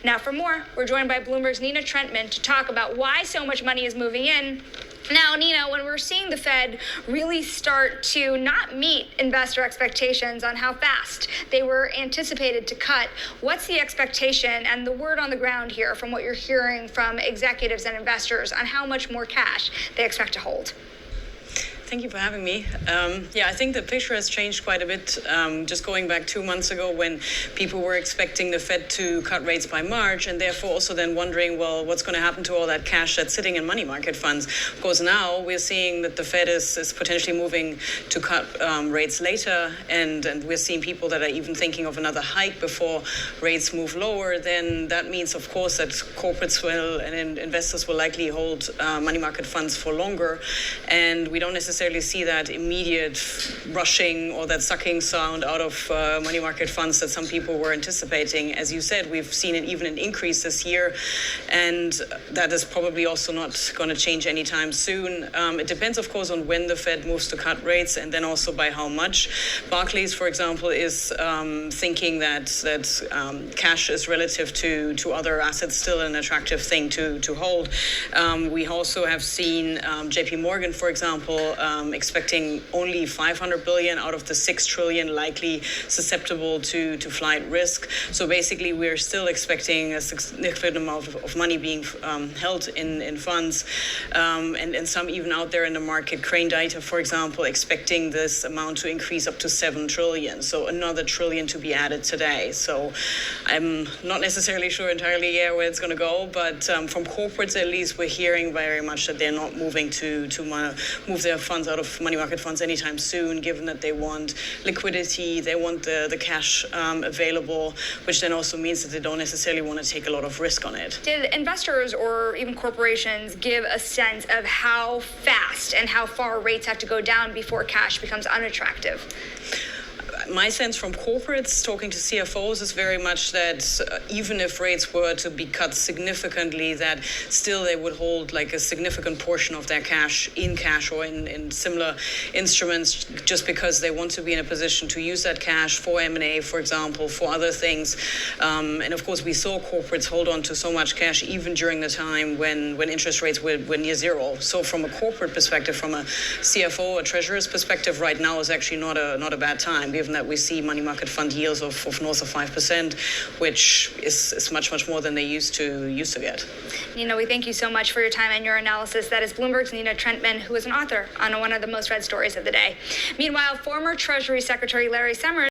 Now for more, we're joined by Bloomberg's Nina Trentman to talk about why so much money is moving in. Now, Nina, when we're seeing the Fed really start to not meet investor expectations on how fast they were anticipated to cut, what's the expectation and the word on the ground here from what you're hearing from executives and investors on how much more cash they expect to hold? Thank you for having me. I think the picture has changed quite a bit. Just going back 2 months ago when people were expecting the Fed to cut rates by March and therefore also then wondering, well, what's going to happen to all that cash that's sitting in money market funds? Of course, now we're seeing that the Fed is potentially moving to cut rates later, and we're seeing people that are even thinking of another hike before rates move lower. Then that means, of course, that corporates will and investors will likely hold money market funds for longer, and we don't necessarily see that immediate rushing or that sucking sound out of money market funds that some people were anticipating. As you said, we've seen even an increase this year, and that is probably also not going to change anytime soon. It depends, of course, on when the Fed moves to cut rates and then also by how much. Barclays, for example, is thinking that cash is relative to other assets still an attractive thing to hold. We also have seen JP Morgan, for example, expecting only 500 billion out of the 6 trillion likely susceptible to flight risk. So basically, we're still expecting a significant amount of money being held in funds, and some even out there in the market. Crane Data, for example, expecting this amount to increase up to 7 trillion. So another trillion to be added today. So I'm not necessarily sure entirely where it's going to go, but from corporates at least, we're hearing very much that they're not moving to move their funds out of money market funds anytime soon, given that they want liquidity, they want the cash available, which then also means that they don't necessarily want to take a lot of risk on it. Did investors or even corporations give a sense of how fast and how far rates have to go down before cash becomes unattractive? My sense from corporates, talking to CFOs, is very much that even if rates were to be cut significantly, that still they would hold like a significant portion of their cash or in similar instruments, just because they want to be in a position to use that cash for M&A, for example, for other things. And of course, we saw corporates hold on to so much cash even during the time when interest rates were near zero. So from a corporate perspective, from a CFO, a treasurer's perspective, right now is actually not a bad time, given that we see money market fund yields of north of 5%, which is much more than they used to get. Nina, we thank you so much for your time and your analysis. That is Bloomberg's Nina Trentman, who is an author on one of the most read stories of the day. Meanwhile, former Treasury Secretary Larry Summers